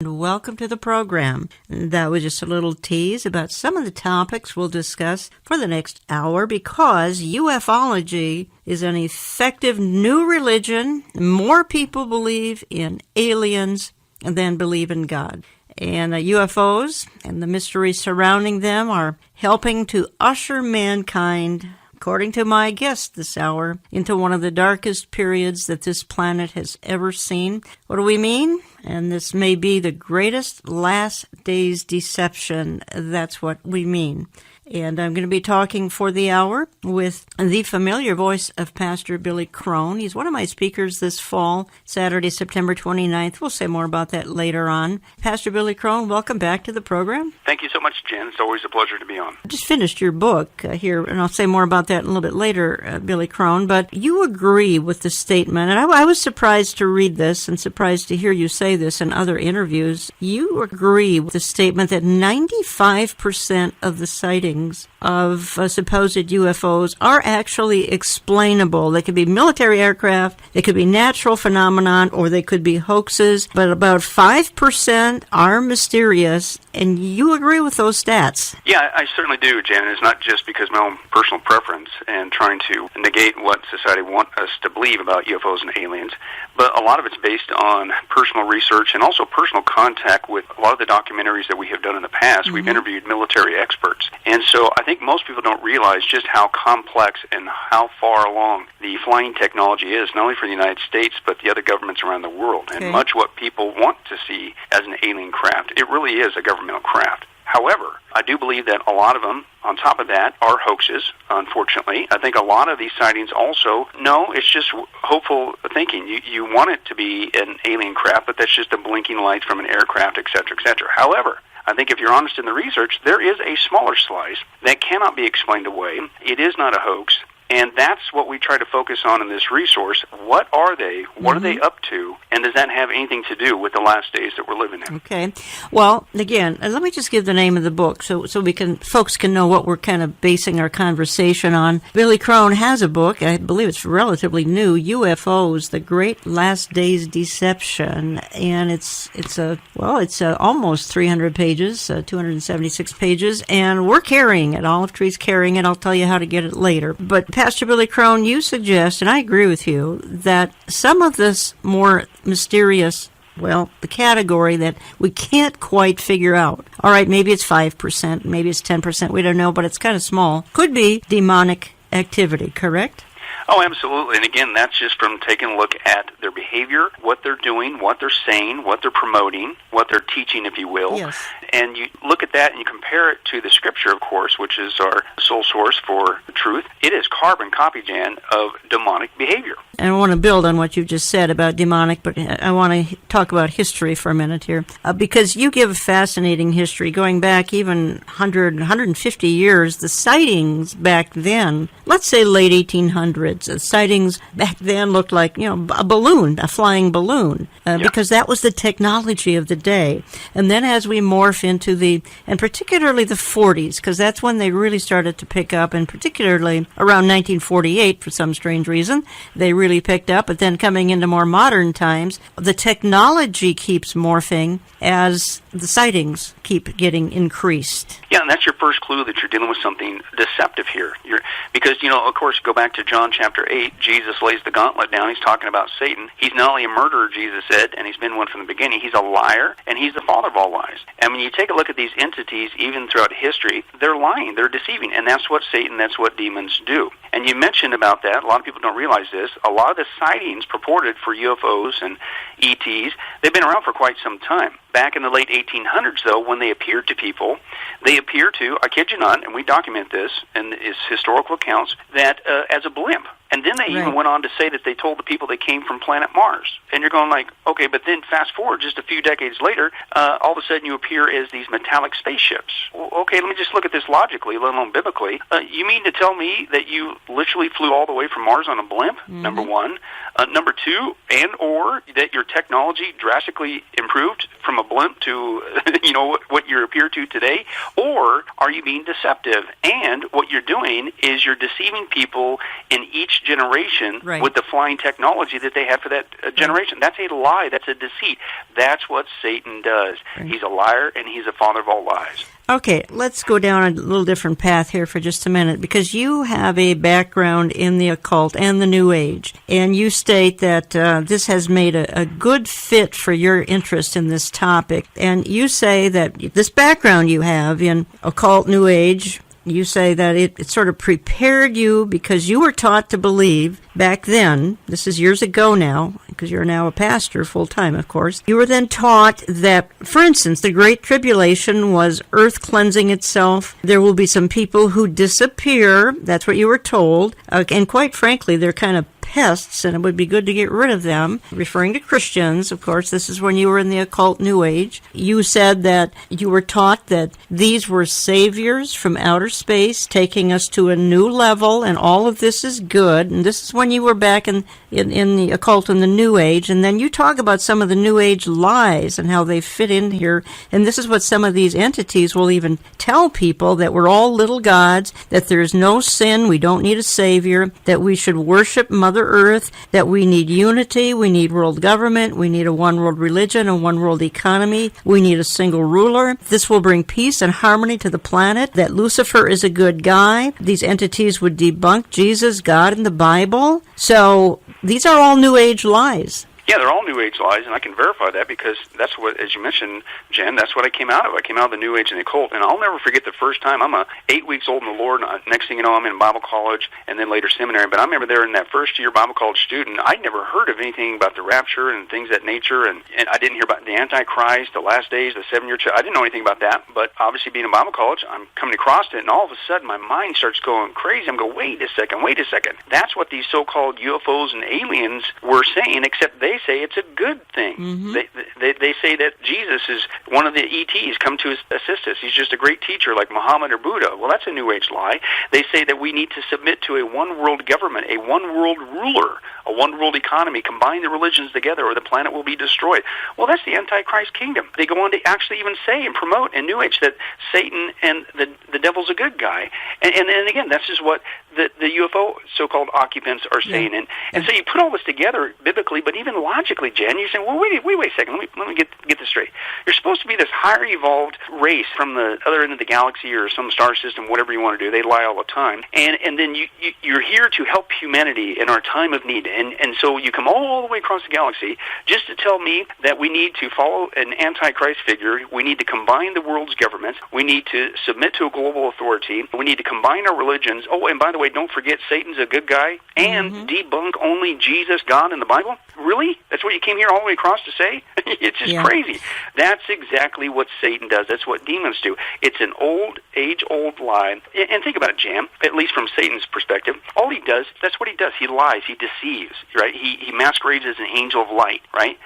and welcome to the program. That was just a little tease about some of the topics we'll discuss for the next hour, because ufology is an effective new religion. More people believe in aliens than believe in God. And UFOs and the mysteries surrounding them are helping to usher mankind, according to my guest this hour, into one of the darkest periods that this planet has ever seen. What do we mean? And this may be the greatest last days deception. That's what we mean. And I'm going to be talking for the hour with the familiar voice of Pastor Billy Crone. He's one of my speakers this fall, Saturday, September 29th. We'll say more about that later on. Pastor Billy Crone, welcome back to the program. Thank you so much, Jen. It's always a pleasure to be on. I just finished your book here, and I'll say more about that a little bit later, Billy Crone. But you agree with the statement, and I was surprised to read this and surprised to hear you say this in other interviews. You agree with the statement that 95% of the sightings of supposed UFOs are actually explainable. They could be military aircraft, they could be natural phenomenon, or they could be hoaxes, but about 5% are mysterious, and you agree with those stats? Yeah, I certainly do, Jan. It's not just because of my own personal preference and trying to negate what society wants us to believe about UFOs and aliens, but a lot of it's based on personal research and also personal contact with a lot of the documentaries that we have done in the past. Mm-hmm. We've interviewed military experts, and so I think most people don't realize just how complex and how far along the flying technology is, not only for the United States, but the other governments around the world. Okay. And much what people want to see as an alien craft, it really is a governmental craft. However, I do believe that a lot of them, on top of that, are hoaxes, unfortunately. I think a lot of these sightings also, no, it's just hopeful thinking. You want it to be an alien craft, but that's just the blinking lights from an aircraft, et cetera, et cetera. However, I think if you're honest in the research, there is a smaller slice that cannot be explained away. It is not a hoax, and that's what we try to focus on in this resource. What are they? What are they up to? And does that have anything to do with the last days that we're living in? Okay. Well, again, let me just give the name of the book so folks can know what we're kind of basing our conversation on. Billy Crone has a book. I believe it's relatively new, UFOs, The Great Last Days Deception, and it's almost 300 pages, 276 pages, and we're carrying it. Olive Tree's carrying it. I'll tell you how to get it later. But Pastor Billy Crone, you suggest, and I agree with you, that some of this more mysterious, the category that we can't quite figure out. All right, maybe it's 5%, maybe it's 10%, we don't know, but it's kind of small. Could be demonic activity, correct? Oh, absolutely. And again, that's just from taking a look at their behavior, what they're doing, what they're saying, what they're promoting, what they're teaching, if you will. Yes. And you look at that and you compare it to the Scripture, of course, which is our sole source for the truth. It is carbon copy, Jan, of demonic behavior. And I want to build on what you just said about demonic, but I want to talk about history for a minute here, because you give a fascinating history going back even 150 years. The sightings back then, let's say late 1800s, the sightings back then looked like, a balloon, a flying balloon, because that was the technology of the day. And then as we morph into and particularly the 40s, because that's when they really started to pick up, and particularly around 1948, for some strange reason, they really picked up. But then coming into more modern times, the technology keeps morphing as the sightings keep getting increased. Yeah, and that's your first clue that you're dealing with something deceptive here. Because, of course, go back to John chapter 8, Jesus lays the gauntlet down. He's talking about Satan. He's not only a murderer, Jesus said, and he's been one from the beginning, he's a liar, and he's the father of all lies. And when you take a look at these entities, even throughout history, they're lying, they're deceiving, and that's what Satan, that's what demons do. And you mentioned about that, a lot of people don't realize this, a lot of the sightings purported for UFOs and ETs, they've been around for quite some time. Back in the late 1800s, though, when they appeared to people, they appeared to, I kid you not, and we document this in its historical accounts, that as a blimp. And then they even went on to say that they told the people they came from planet Mars. And you're going like, okay, but then fast forward just a few decades later, all of a sudden you appear as these metallic spaceships. Well, okay, let me just look at this logically, let alone biblically. You mean to tell me that you literally flew all the way from Mars on a blimp, number one? Number two, and or that your technology drastically improved from a blimp to, what you appear to today? Or are you being deceptive? And what you're doing is you're deceiving people in each each generation Right. with the flying technology that they have for that generation. That's a lie. That's a deceit. That's what Satan does. Right. He's a liar, and he's a father of all lies. Okay, let's go down a little different path here for just a minute, because you have a background in the occult and the New Age, and you state that this has made a good fit for your interest in this topic. And you say that this background you have in occult, New Age, you say that it sort of prepared you because you were taught to believe back then, this is years ago now, because you're now a pastor full-time, of course, you were then taught that, for instance, the Great Tribulation was earth cleansing itself. There will be some people who disappear. That's what you were told. And quite frankly, they're kind of pests, and it would be good to get rid of them. Referring to Christians, of course, this is when you were in the occult New Age. You said that you were taught that these were saviors from outer space, taking us to a new level, and all of this is good. And this is when you were back in the occult and the New Age. And then you talk about some of the New Age lies and how they fit in here. And this is what some of these entities will even tell people, that we're all little gods, that there's no sin, we don't need a savior, that we should worship Mother Earth, that we need unity, we need world government, we need a one world religion, a one world economy, we need a single ruler. This will bring peace and harmony to the planet, that Lucifer is a good guy. These entities would debunk Jesus, God, and the Bible. So these are all New Age lies. Yeah, they're all New Age lies, and I can verify that because that's what, as you mentioned, Jen, that's what I came out of. I came out of the New Age and the occult, and I'll never forget the first time. I'm 8 weeks old in the Lord, and next thing you know, I'm in Bible college and then later seminary. But I remember there in that first year Bible college student, I'd never heard of anything about the rapture and things of that nature, and I didn't hear about the Antichrist, the last days, the 7-year church. I didn't know anything about that, but obviously being in Bible college, I'm coming across it, and all of a sudden my mind starts going crazy. I'm going, wait a second. That's what these so-called UFOs and aliens were saying, except they say it's a good thing. Mm-hmm. They say that Jesus is one of the ETs come to assist us. He's just a great teacher like Muhammad or Buddha. Well, that's a New Age lie. They say that we need to submit to a one-world government, a one-world ruler, a one-world economy, combine the religions together or the planet will be destroyed. Well, that's the Antichrist kingdom. They go on to actually even say and promote in New Age that Satan and the devil's a good guy. And again, that's just what the UFO so-called occupants are saying. Yeah. And so you put all this together biblically, but even logically, Jen, you're saying, well, wait a second. Let me get this straight. You're supposed to be this higher evolved race from the other end of the galaxy or some star system, whatever you want to do. They lie all the time. And then you're here to help humanity in our time of need. And so you come all the way across the galaxy just to tell me that we need to follow an Antichrist figure. We need to combine the world's governments. We need to submit to a global authority. We need to combine our religions. Oh, and by the way, don't forget Satan's a good guy. And debunk only Jesus, God, and the Bible. Really? That's what you came here all the way across to say? It's just crazy. That's exactly what Satan does. That's what demons do. It's an age-old lie. And think about it, Jam, at least from Satan's perspective. All he does, that's what he does. He lies. He deceives, right? He masquerades as an angel of light, right?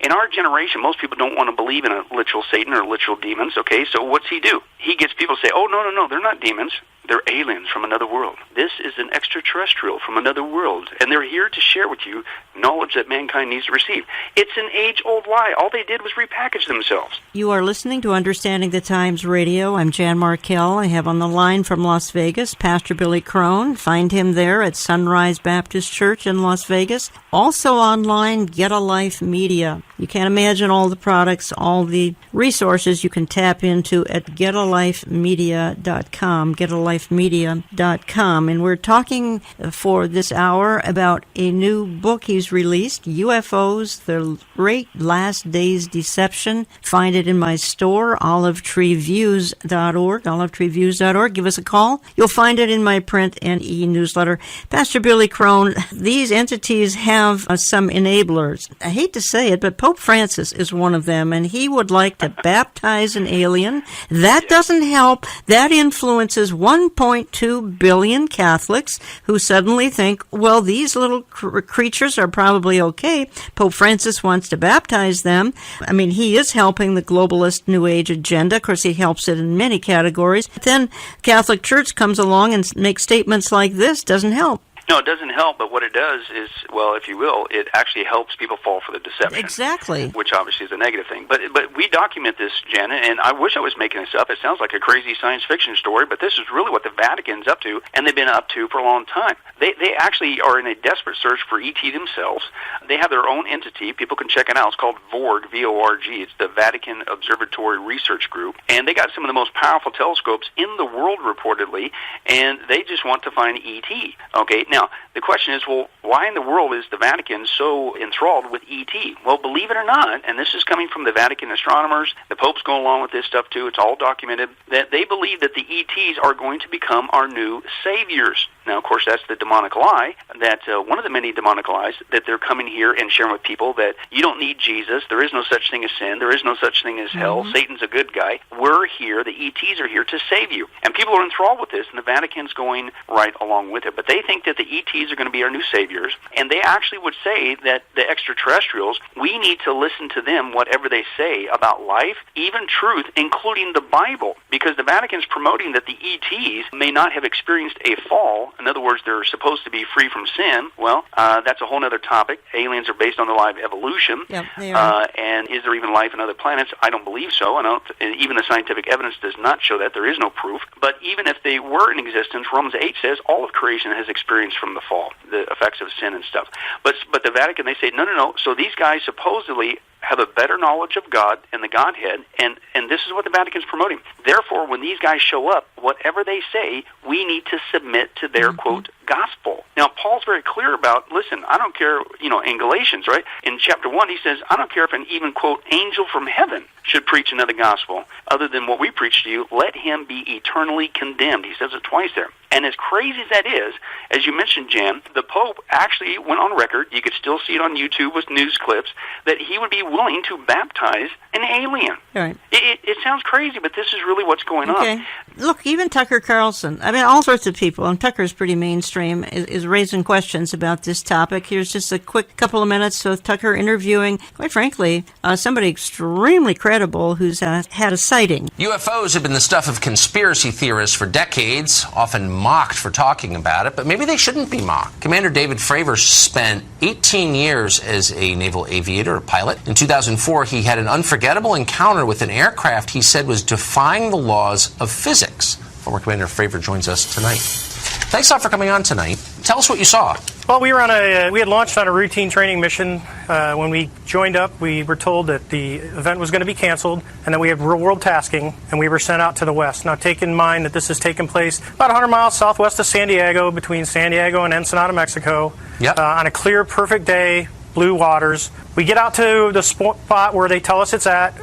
In our generation, most people don't want to believe in a literal Satan or literal demons, okay? So what's he do? He gets people to say, oh, no, they're not demons. They're aliens from another world. This is an extraterrestrial from another world, and they're here to share with you knowledge that mankind needs to receive. It's an age-old lie. All they did was repackage themselves. You are listening to Understanding the Times Radio. I'm Jan Markell. I have on the line from Las Vegas Pastor Billy Crone. Find him there at Sunrise Baptist Church in Las Vegas. Also online, Get a Life Media. You can't imagine all the products, all the resources you can tap into at getalifemedia.com, getalifemedia.com. And we're talking for this hour about a new book he's released, UFOs, The Great Last Days Deception. Find it in my store, olivetreeviews.org, olivetreeviews.org. Give us a call. You'll find it in my print and e-newsletter. Pastor Billy Crone, these entities have some enablers. I hate to say it, but Pope Francis is one of them, and he would like to baptize an alien. That doesn't help. That influences 1.2 billion Catholics who suddenly think, well, these little creatures are probably okay. Pope Francis wants to baptize them. I mean, he is helping the globalist New Age agenda. Of course, he helps it in many categories. But then Catholic Church comes along and makes statements like this. Doesn't help. No, it doesn't help, but what it does is, well, if you will, it actually helps people fall for the deception. Exactly. Which obviously is a negative thing. But we document this, Janet, and I wish I was making this up. It sounds like a crazy science fiction story, but this is really what the Vatican's up to, and they've been up to for a long time. They actually are in a desperate search for ET themselves. They have their own entity. People can check it out. It's called VORG, V-O-R-G. It's the Vatican Observatory Research Group. And they got some of the most powerful telescopes in the world, reportedly, and they just want to find ET. Okay, now, the question is, well, why in the world is the Vatican so enthralled with ET? Well, believe it or not, and this is coming from the Vatican astronomers, the Pope's going along with this stuff too, it's all documented, that they believe that the ETs are going to become our new saviors. Now, of course, that's the demonic lie, that one of the many demonic lies, that they're coming here and sharing with people that you don't need Jesus, there is no such thing as sin, there is no such thing as hell, Satan's a good guy, we're here, the ETs are here to save you. And people are enthralled with this, and the Vatican's going right along with it. But they think that the ETs are going to be our new saviors, and they actually would say that the extraterrestrials, we need to listen to them, whatever they say about life, even truth, including the Bible, because the Vatican's promoting that the ETs may not have experienced a fall. In other words, they're supposed to be free from sin. Well, that's a whole other topic. Aliens are based on the lie of evolution. Yep, they are. And is there even life on other planets? I don't believe so. Even the scientific evidence does not show that. There is no proof. But even if they were in existence, Romans 8 says all of creation has experienced from the fall, the effects of sin and stuff. But the Vatican, they say, no. So these guys supposedly have a better knowledge of God and the Godhead, and this is what the Vatican's promoting. Therefore, when these guys show up, whatever they say, we need to submit to their, quote, gospel. Now, Paul's very clear about, listen, I don't care, in Galatians, right? In chapter 1, he says, I don't care if an even, quote, angel from heaven should preach another gospel other than what we preach to you, let him be eternally condemned. He says it twice there. And as crazy as that is, as you mentioned, Jan, the Pope actually went on record, you could still see it on YouTube with news clips, that he would be willing to baptize an alien. Right. It sounds crazy, but this is really what's going on. Look, even Tucker Carlson, all sorts of people, and Tucker's pretty mainstream, is raising questions about this topic. Here's just a quick couple of minutes with Tucker interviewing, quite frankly, somebody extremely credible who's had a sighting. UFOs have been the stuff of conspiracy theorists for decades, often mocked for talking about it, but maybe they shouldn't be mocked. Commander David Fravor spent 18 years as a naval aviator, a pilot. In 2004, he had an unforgettable encounter with an aircraft he said was defying the laws of physics. Former Commander Fravor joins us tonight. Thanks a lot for coming on tonight. Tell us what you saw. Well, we had launched on a routine training mission. When we joined up, we were told that the event was going to be canceled and that we had real-world tasking, and we were sent out to the west. Now, take in mind that this has taken place about 100 miles southwest of San Diego, between San Diego and Ensenada, Mexico, on a clear, perfect day, blue waters. We get out to the spot where they tell us it's at.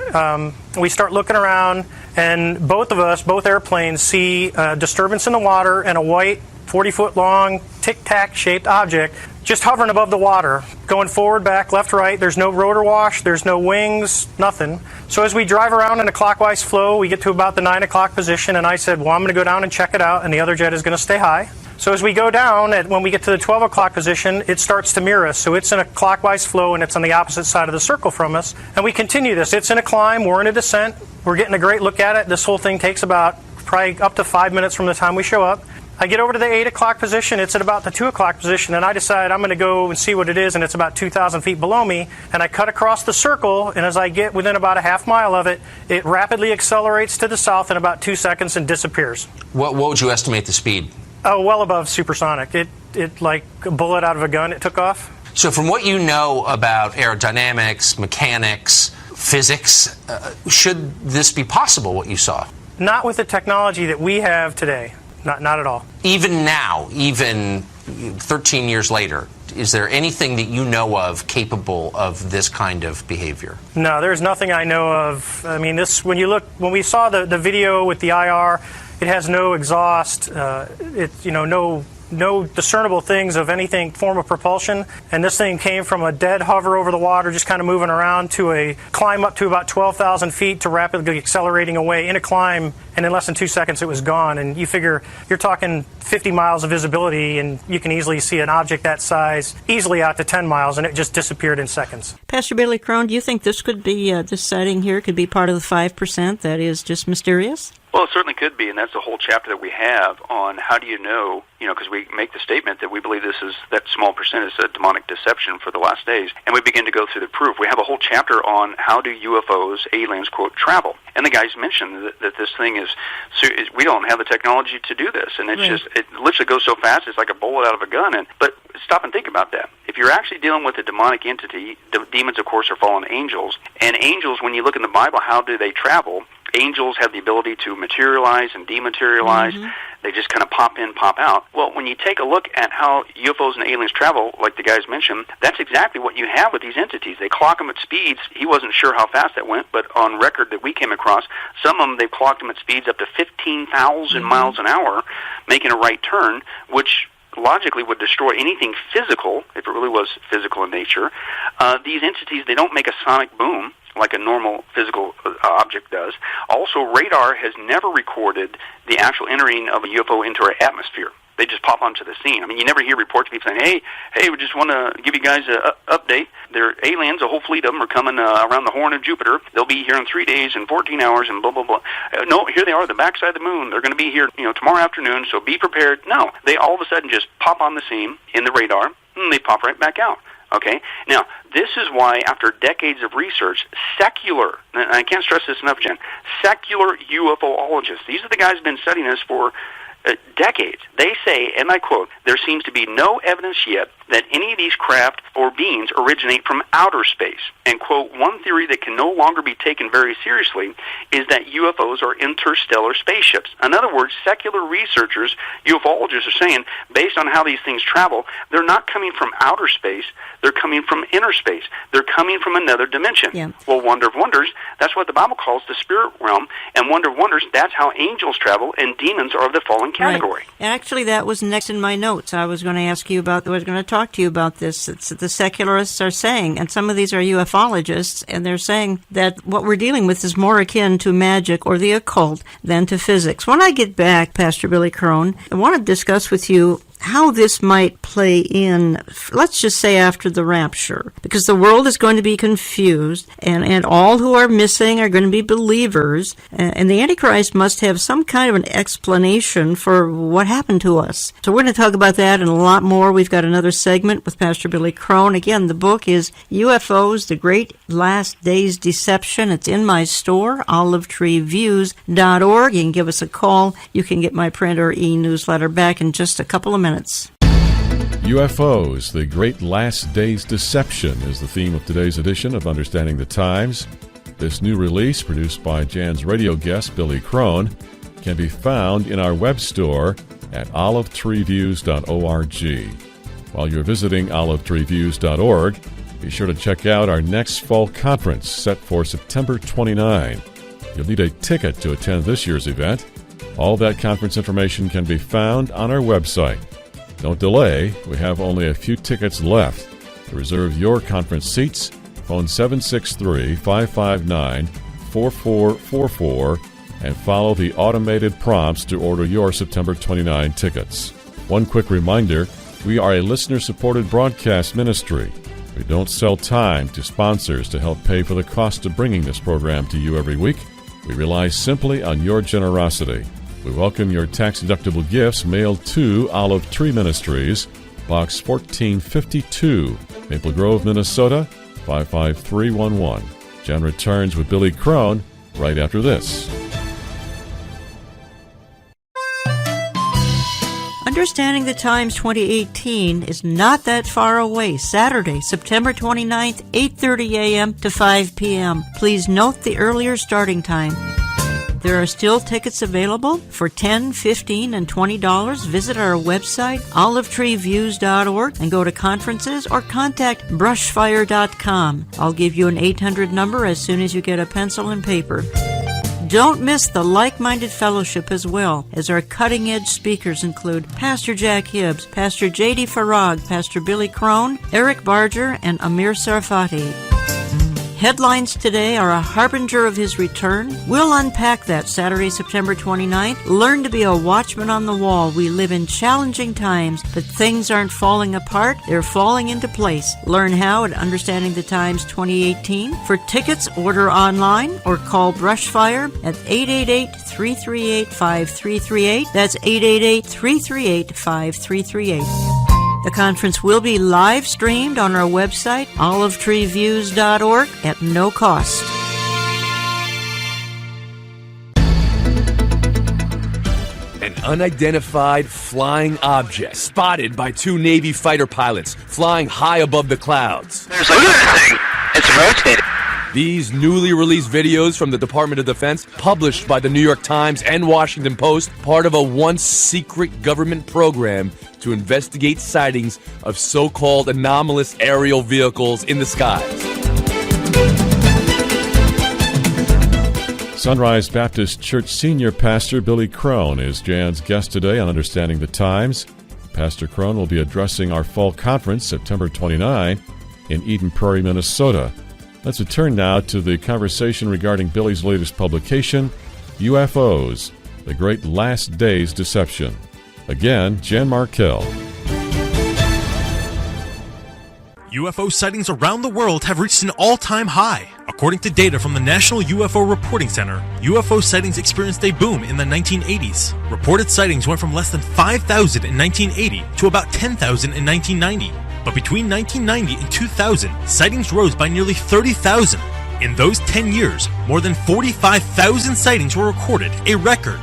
We start looking around, and both airplanes see a disturbance in the water and a white 40-foot-long, tic-tac-shaped object just hovering above the water, going forward, back, left, right. There's no rotor wash, there's no wings, nothing. So as we drive around in a clockwise flow, we get to about the 9 o'clock position, and I said, well, I'm going to go down and check it out, and the other jet is going to stay high. So as we go down, when we get to the 12 o'clock position, it starts to mirror us. So it's in a clockwise flow, and it's on the opposite side of the circle from us. And we continue this. It's in a climb. We're in a descent. We're getting a great look at it. This whole thing takes about probably up to 5 minutes from the time we show up. I get over to the 8 o'clock position. It's at about the 2 o'clock position, and I decide I'm going to go and see what it is, and it's about 2,000 feet below me. And I cut across the circle, and as I get within about a half mile of it, it rapidly accelerates to the south in about 2 seconds and disappears. What would you estimate the speed? Oh, well above supersonic. It like a bullet out of a gun, it took off. So from what you know about aerodynamics, mechanics, physics, should this be possible, what you saw? Not with the technology that we have today. Not at all. Even now, even 13 years later, is there anything that you know of capable of this kind of behavior? No, there's nothing I know of. I mean, when we saw the video with the IR, it has no exhaust, no discernible things of anything form of propulsion, and this thing came from a dead hover over the water, just kind of moving around, to a climb up to about 12,000 feet to rapidly accelerating away in a climb, and in less than 2 seconds it was gone. And you figure you're talking 50 miles of visibility, and you can easily see an object that size easily out to 10 miles, and it just disappeared in seconds. Pastor Billy Crone, do you think this could be, this sighting here could be part of the 5% that is just mysterious? Well, it certainly could be, and that's the whole chapter that we have on how do you know, because we make the statement that we believe that small percent is a demonic deception for the last days, and we begin to go through the proof. We have a whole chapter on how do UFOs, aliens, quote, travel. And the guys mentioned that this thing is, we don't have the technology to do this, and it's just, it literally goes so fast, it's like a bullet out of a gun. But stop and think about that. If you're actually dealing with a demonic entity, demons, of course, are fallen angels, and angels, when you look in the Bible, how do they travel? Angels have the ability to materialize and dematerialize. Mm-hmm. They just kind of pop in, pop out. Well, when you take a look at how UFOs and aliens travel, like the guys mentioned, that's exactly what you have with these entities. They clock them at speeds. He wasn't sure how fast that went, but on record that we came across, some of them, they've clocked them at speeds up to 15,000 miles an hour, making a right turn, which logically would destroy anything physical, if it really was physical in nature. These entities, they don't make a sonic boom like a normal physical object does. Also, radar has never recorded the actual entering of a UFO into our atmosphere. They just pop onto the scene. I mean, you never hear reports of people saying, hey, we just want to give you guys an update. They're aliens, a whole fleet of them are coming around the horn of Jupiter. They'll be here in 3 days and 14 hours and blah, blah, blah. No, here they are, the backside of the moon. They're going to be here, tomorrow afternoon, so be prepared. No, they all of a sudden just pop on the scene in the radar, and they pop right back out. Okay? Now, this is why, after decades of research, secular, and I can't stress this enough, Jen, secular UFOologists, these are the guys who've been studying this for decades. They say, and I quote, there seems to be no evidence yet that any of these craft or beings originate from outer space. And, quote, one theory that can no longer be taken very seriously is that UFOs are interstellar spaceships. In other words, secular researchers, UFOologists are saying, based on how these things travel, they're not coming from outer space, they're coming from inner space. They're coming from another dimension. Yeah. Well, wonder of wonders, that's what the Bible calls the spirit realm, and wonder of wonders, that's how angels travel, and demons are of the fallen category. Right. Actually, that was next in my notes. I was going to ask you about, I was going to talk to you about this. It's the secularists are saying, and some of these are ufologists, and they're saying that what we're dealing with is more akin to magic or the occult than to physics. When I get back, Pastor Billy Crone, I want to discuss with you how this might play in, let's just say after the rapture, because the world is going to be confused, and all who are missing are going to be believers, and the Antichrist must have some kind of an explanation for what happened to us. So we're going to talk about that and a lot more. We've got another segment with Pastor Billy Crone. Again, the book is UFOs, The Great Last Days Deception. It's in my store, olivetreeviews.org. You can give us a call. You can get my print or e-newsletter back in just a couple of minutes. UFOs, The Great Last Days Deception is the theme of today's edition of Understanding the Times. This new release, produced by Jan's radio guest, Billy Crone, can be found in our web store at olivetreeviews.org. While you're visiting olivetreeviews.org, be sure to check out our next fall conference set for September 29. You'll need a ticket to attend this year's event. All that conference information can be found on our website. Don't delay, we have only a few tickets left. To reserve your conference seats, phone 763-559-4444 and follow the automated prompts to order your September 29 tickets. One quick reminder, we are a listener-supported broadcast ministry. We don't sell time to sponsors to help pay for the cost of bringing this program to you every week. We rely simply on your generosity. We welcome your tax-deductible gifts mailed to Olive Tree Ministries, Box 1452, Maple Grove, Minnesota, 55311. Jen returns with Billy Crone right after this. Understanding the Times 2018 is not that far away. Saturday, September 29th, 8:30 a.m. to 5 p.m. Please note the earlier starting time. There are still tickets available for $10, $15, and $20. Visit our website, olivetreeviews.org, and go to conferences or contact brushfire.com. I'll give you an 800 number as soon as you get a pencil and paper. Don't miss the like-minded fellowship as well, as our cutting-edge speakers include Pastor Jack Hibbs, Pastor J.D. Farag, Pastor Billy Crone, Eric Barger, and Amir Sarfati. Headlines today are a harbinger of his return. We'll unpack that Saturday, September 29th. Learn to be a watchman on the wall. We live in challenging times, but things aren't falling apart. They're falling into place. Learn how at Understanding the Times 2018. For tickets, order online or call Brushfire at 888-338-5338. That's 888-338-5338. The conference will be live streamed on our website, olivetreeviews.org, at no cost. An unidentified flying object spotted by two Navy fighter pilots flying high above the clouds. Look at this thing. It's rotating. These newly released videos from the Department of Defense, published by the New York Times and Washington Post, part of a once secret government program to investigate sightings of so-called anomalous aerial vehicles in the skies. Sunrise Baptist Church Senior Pastor Billy Crone is Jan's guest today on Understanding the Times. Pastor Crone will be addressing our fall conference September 29 in Eden Prairie, Minnesota. Let's return now to the conversation regarding Billy's latest publication, UFOs, The Great Last Days Deception. Again, Jan Markell. UFO sightings around the world have reached an all-time high. According to data from the National UFO Reporting Center, UFO sightings experienced a boom in the 1980s. Reported sightings went from less than 5,000 in 1980 to about 10,000 in 1990. But between 1990 and 2000, sightings rose by nearly 30,000. In those 10 years, more than 45,000 sightings were recorded, a record.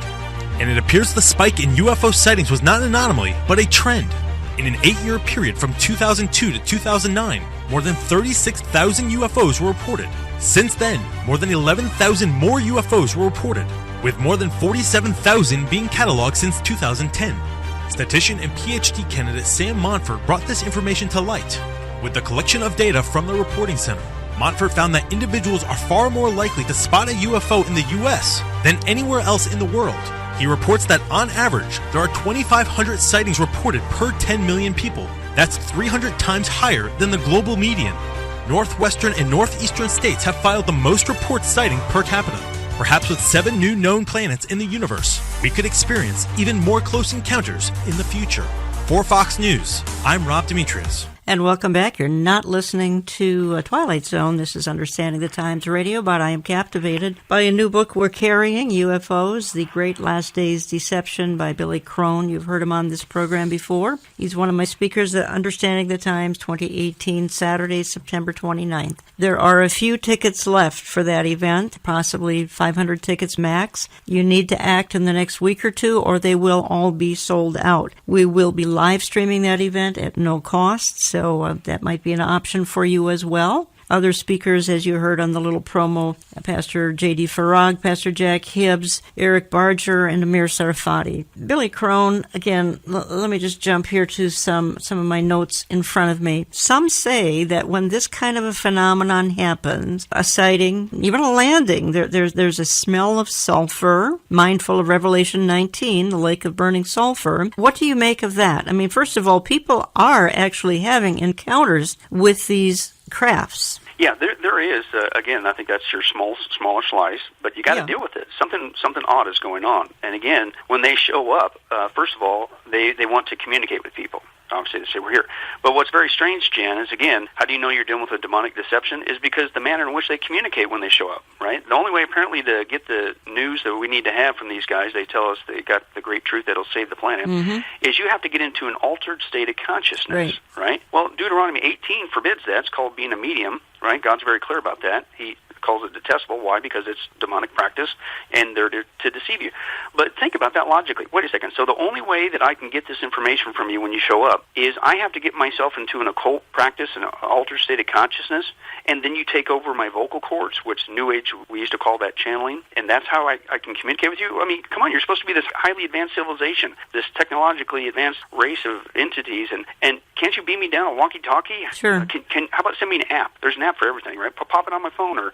And it appears the spike in UFO sightings was not an anomaly, but a trend. In an 8-year period from 2002 to 2009, more than 36,000 UFOs were reported. Since then, more than 11,000 more UFOs were reported, with more than 47,000 being cataloged since 2010. Statistician and PhD candidate Sam Montfort brought this information to light. With the collection of data from the reporting center, Montfort found that individuals are far more likely to spot a UFO in the U.S. than anywhere else in the world. He reports that on average, there are 2,500 sightings reported per 10 million people. That's 300 times higher than the global median. Northwestern and northeastern states have filed the most reports citing per capita. Perhaps with 7 new known planets in the universe, we could experience even more close encounters in the future. For Fox News, I'm Rob Demetrius. And welcome back. You're not listening to Twilight Zone. This is Understanding the Times Radio, but I am captivated by a new book we're carrying, UFOs, The Great Last Days Deception by Billy Crone. You've heard him on this program before. He's one of my speakers at Understanding the Times 2018, Saturday, September 29th. There are a few tickets left for that event, possibly 500 tickets max. You need to act in the next week or two, or they will all be sold out. We will be live streaming that event at no cost, so that might be an option for you as well. Other speakers, as you heard on the little promo, Pastor J.D. Farag, Pastor Jack Hibbs, Eric Barger, and Amir Sarfati. Billy Crone, again, let me just jump here to some of my notes in front of me. Some say that when this kind of a phenomenon happens, a sighting, even a landing, there's a smell of sulfur, mindful of Revelation 19, the lake of burning sulfur. What do you make of that? I mean, first of all, people are actually having encounters with these crafts. Yeah, there is. Again, I think that's your smaller slice, but you got to deal with it. Something odd is going on. And again, when they show up, first of all, they want to communicate with people. Obviously, they say, we're here. But what's very strange, Jan, is, again, how do you know you're dealing with a demonic deception? Is because the manner in which they communicate when they show up, right? The only way, apparently, to get the news that we need to have from these guys, they tell us they got the great truth that'll save the planet, is you have to get into an altered state of consciousness, right? Well, Deuteronomy 18 forbids that. It's called being a medium, right? God's very clear about that. He calls it detestable. Why? Because it's demonic practice, and they're to deceive you. But think about that logically. Wait a second. So the only way that I can get this information from you when you show up is I have to get myself into an occult practice, an altered state of consciousness, and then you take over my vocal cords, which New Age, we used to call that channeling, and that's how I can communicate with you? I mean, come on, you're supposed to be this highly advanced civilization, this technologically advanced race of entities, and can't you beam me down a walkie-talkie? Sure. How about send me an app? There's an app for everything, right? Pop it on my phone, or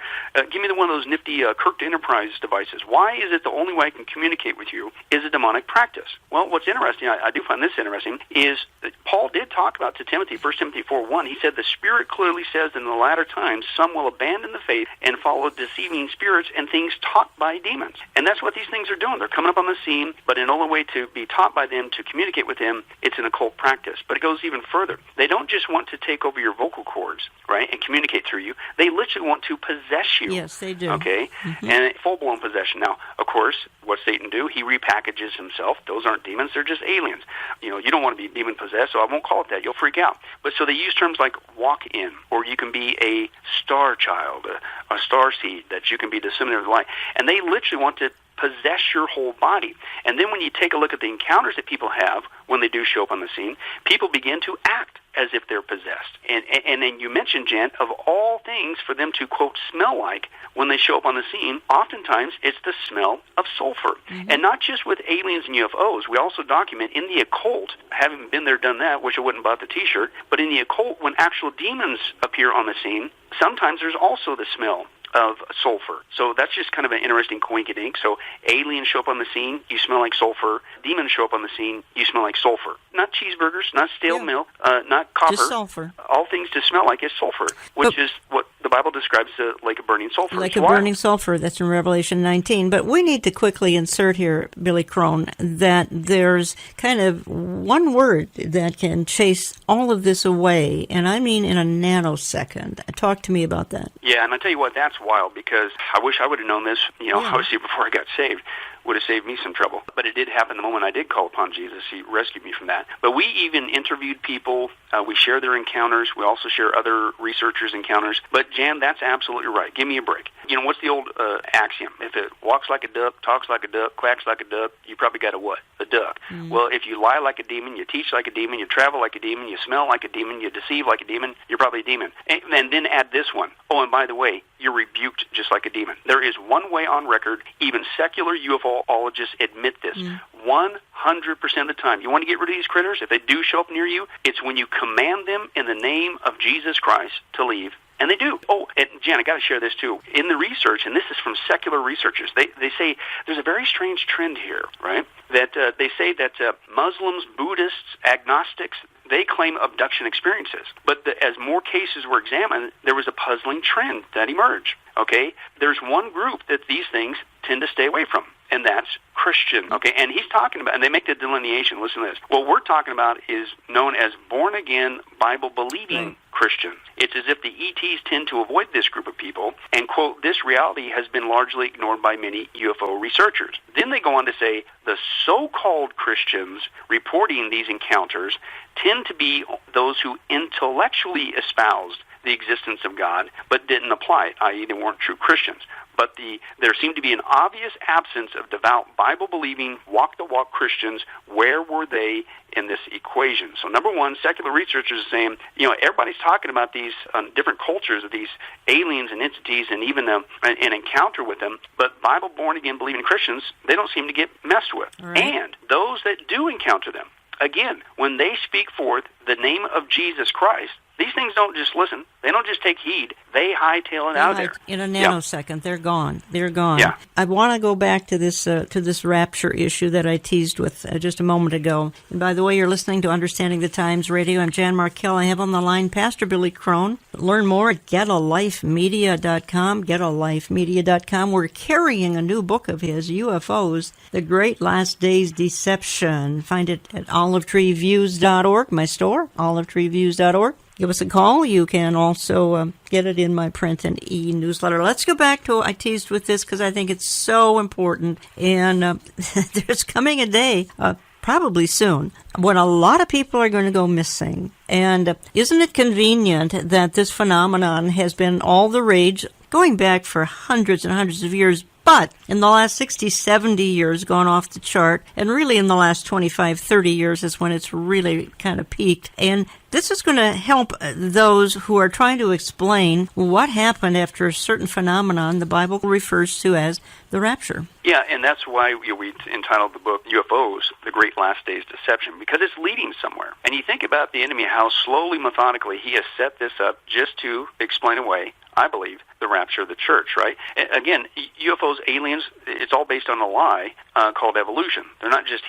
Give me one of those nifty Kirk Enterprise devices. Why is it the only way I can communicate with you is a demonic practice? Well, what's interesting, I do find this interesting, is that Paul did talk about to Timothy, 1 Timothy 4:1. He said, the Spirit clearly says in the latter times some will abandon the faith and follow deceiving spirits and things taught by demons. And that's what these things are doing. They're coming up on the scene, but in the only way to be taught by them, to communicate with them, it's an occult practice. But it goes even further. They don't just want to take over your vocal cords, right, and communicate through you. They literally want to possess you. Yes, they do. Okay? And full-blown possession. Now, of course, what Satan do? He repackages himself. Those aren't demons. They're just aliens. You don't want to be demon-possessed, so I won't call it that. You'll freak out. But so they use terms like walk-in, or you can be a star child, a star seed, that you can be disseminator of the light. And they literally want to possess your whole body. And then when you take a look at the encounters that people have when they do show up on the scene, people begin to act as if they're possessed. And then you mentioned, Jan, of all things for them to, quote, smell like when they show up on the scene, oftentimes it's the smell of sulfur. And not just with aliens and UFOs. We also document in the occult, having been there, done that, wish I wouldn't bought the T-shirt, but in the occult, when actual demons appear on the scene, sometimes there's also the smell of sulfur. So that's just kind of an interesting coinkydink. So aliens show up on the scene, you smell like sulfur. Demons show up on the scene, you smell like sulfur. Not cheeseburgers, not stale milk, not copper. Just sulfur. All things to smell like is sulfur, which is what the Bible describes as a lake of burning sulfur. Like a burning sulfur, that's in Revelation 19. But we need to quickly insert here, Billy Crone, that there's kind of one word that can chase all of this away, and I mean in a nanosecond. Talk to me about that. Yeah, and I tell you what, that's wild, because I wish I would have known this, obviously before I got saved. Would have saved me some trouble. But it did happen the moment I did call upon Jesus. He rescued me from that. But we even interviewed people. We share their encounters. We also share other researchers' encounters. But, Jan, that's absolutely right. Give me a break. What's the old axiom? If it walks like a duck, talks like a duck, quacks like a duck, you probably got a what? A duck. Well, if you lie like a demon, you teach like a demon, you travel like a demon, you smell like a demon, you deceive like a demon, you're probably a demon. And then add this one. Oh, and by the way, you're rebuked just like a demon. There is one way on record, even secular UFOologists admit this. 100% of the time. You want to get rid of these critters? If they do show up near you, it's when you command them in the name of Jesus Christ to leave. And they do. Oh, and Jan, I got to share this too. In the research, and this is from secular researchers, they say there's a very strange trend here, right? That they say that Muslims, Buddhists, agnostics, they claim abduction experiences. But as more cases were examined, there was a puzzling trend that emerged. Okay, there's one group that these things tend to stay away from, and that's Christian. Okay, and he's talking about, and they make the delineation. Listen to this. What we're talking about is known as born-again, Bible-believing Christians. It's as if the ETs tend to avoid this group of people, and, quote, this reality has been largely ignored by many UFO researchers. Then they go on to say the so-called Christians reporting these encounters tend to be those who intellectually espoused the existence of God, but didn't apply it, i.e. they weren't true Christians. But there seemed to be an obvious absence of devout, Bible-believing, walk-the-walk Christians. Where were they in this equation? So number one, secular researchers are saying, everybody's talking about these different cultures of these aliens and entities and even an encounter with them, but Bible-born-again believing Christians, they don't seem to get messed with. Right. And those that do encounter them, again, when they speak forth the name of Jesus Christ, these things don't just listen. They don't just take heed. They hightail it out of there. In a nanosecond, they're gone. They're gone. Yeah. I want to go back to this rapture issue that I teased with just a moment ago. And by the way, you're listening to Understanding the Times Radio. I'm Jan Markell. I have on the line Pastor Billy Crone. Learn more at getalifemedia.com, getalifemedia.com. We're carrying a new book of his, UFOs, The Great Last Days Deception. Find it at olivetreeviews.org, my store, olivetreeviews.org. Give us a call. You can also get it in my print and e-newsletter. Let's go back to, I teased with this because I think it's so important. And there's coming a day, probably soon, when a lot of people are going to go missing. And isn't it convenient that this phenomenon has been all the rage going back for hundreds and hundreds of years, but in the last 60, 70 years gone off the chart, and really in the last 25, 30 years is when it's really kind of peaked. And this is going to help those who are trying to explain what happened after a certain phenomenon the Bible refers to as the rapture. Yeah, and that's why we entitled the book UFOs, The Great Last Days Deception, because it's leading somewhere. And you think about the enemy, how slowly, methodically, he has set this up just to explain away I believe, the rapture of the church, right? Again, UFOs, aliens, it's all based on a lie called evolution. They're not just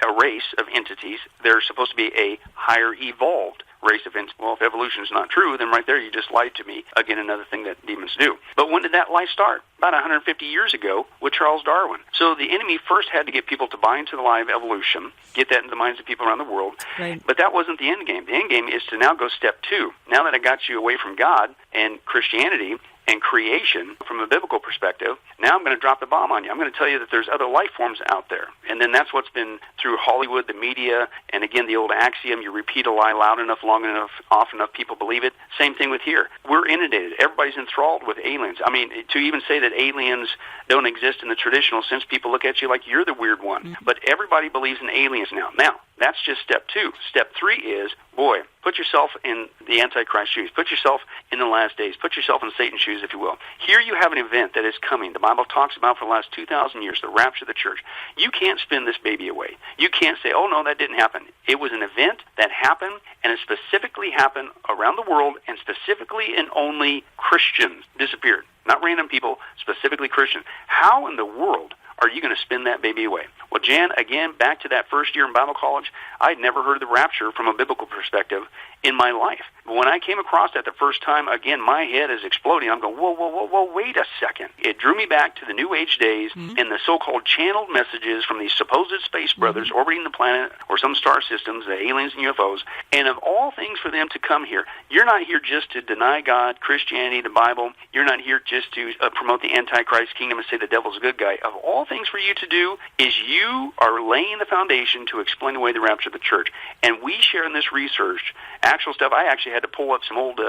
a race of entities. They're supposed to be a higher evolved race of entities. Well, if evolution is not true, then right there you just lied to me. Again, another thing that demons do. But when did that lie start? About 150 years ago with Charles Darwin. So the enemy first had to get people to buy into the lie of evolution, get that into the minds of people around the world. Right. But that wasn't the end game. The end game is to now go step 2. Now that I got you away from God and Christianity and creation from a biblical perspective, now I'm going to drop the bomb on you. I'm going to tell you that there's other life forms out there. And then that's what's been through Hollywood, the media, and again, the old axiom, you repeat a lie loud enough, long enough, often enough, people believe it. Same thing with here. We're inundated. Everybody's enthralled with aliens. I mean, to even say that aliens don't exist in the traditional sense, people look at you like you're the weird one. Mm-hmm. But everybody believes in aliens now. Now, that's just step 2. Step 3 is, boy, put yourself in the Antichrist shoes. Put yourself in the last days. Put yourself in Satan's shoes, if you will. Here you have an event that is coming. The Bible talks about for the last 2,000 years, the rapture of the church. You can't spin this baby away. You can't say, oh, no, that didn't happen. It was an event that happened, and it specifically happened around the world, and specifically and only Christians disappeared. Not random people, specifically Christians. How in the world are you going to spin that baby away? Well, Jan, again, back to that first year in Bible college, I'd never heard of the rapture from a biblical perspective in my life. But when I came across that the first time, again, my head is exploding. I'm going, whoa, wait a second. It drew me back to the New Age days and the so-called channeled messages from these supposed space brothers orbiting the planet or some star systems, the aliens and UFOs. And of all things for them to come here, you're not here just to deny God, Christianity, the Bible. You're not here just to promote the Antichrist kingdom and say the devil's a good guy. Of all things for you to do is you are laying the foundation to explain away the rapture of the church. And we share in this research actual stuff. I actually had to pull up some old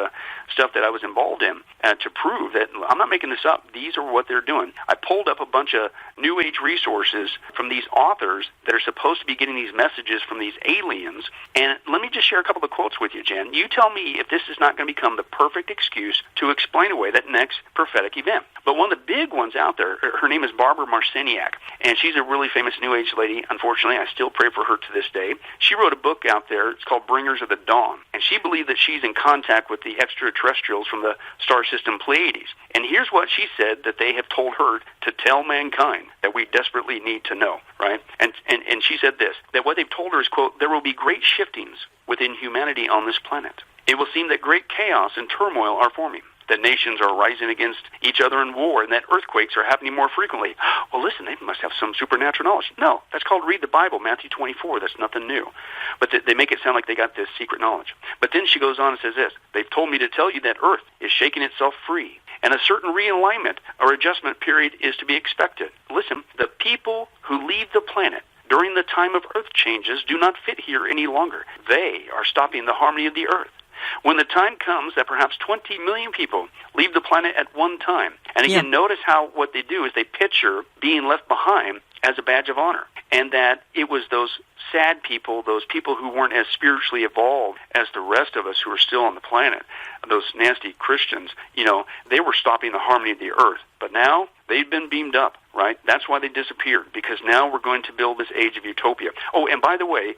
stuff that I was involved in to prove that I'm not making this up. These are what they're doing. I pulled up a bunch of New Age resources from these authors that are supposed to be getting these messages from these aliens. And let me just share a couple of quotes with you, Jen. You tell me if this is not going to become the perfect excuse to explain away that next prophetic event. But one of the big ones out there, her name is Barbara Marciniak, and she's a really famous New Age lady. Unfortunately, I still pray for her to this day. She wrote a book out there. It's called Bringers of the Dawn, and she believed that she's in contact with the extraterrestrials from the star system Pleiades. And here's what she said that they have told her to tell mankind that we desperately need to know, right? And she said this, that what they've told her is, quote, there will be great shiftings within humanity on this planet. It will seem that great chaos and turmoil are forming, that nations are rising against each other in war, and that earthquakes are happening more frequently. Well, listen, they must have some supernatural knowledge. No, that's called read the Bible, Matthew 24. That's nothing new. But they make it sound like they got this secret knowledge. But then she goes on and says this, they've told me to tell you that Earth is shaking itself free, and a certain realignment or adjustment period is to be expected. Listen, the people who leave the planet during the time of Earth changes do not fit here any longer. They are stopping the harmony of the Earth. When the time comes that perhaps 20 million people leave the planet at one time, and again, notice how what they do is they picture being left behind as a badge of honor, and that it was those sad people, those people who weren't as spiritually evolved as the rest of us who are still on the planet, those nasty Christians, they were stopping the harmony of the earth. But now they've been beamed up, right? That's why they disappeared, because now we're going to build this age of utopia. Oh, and by the way,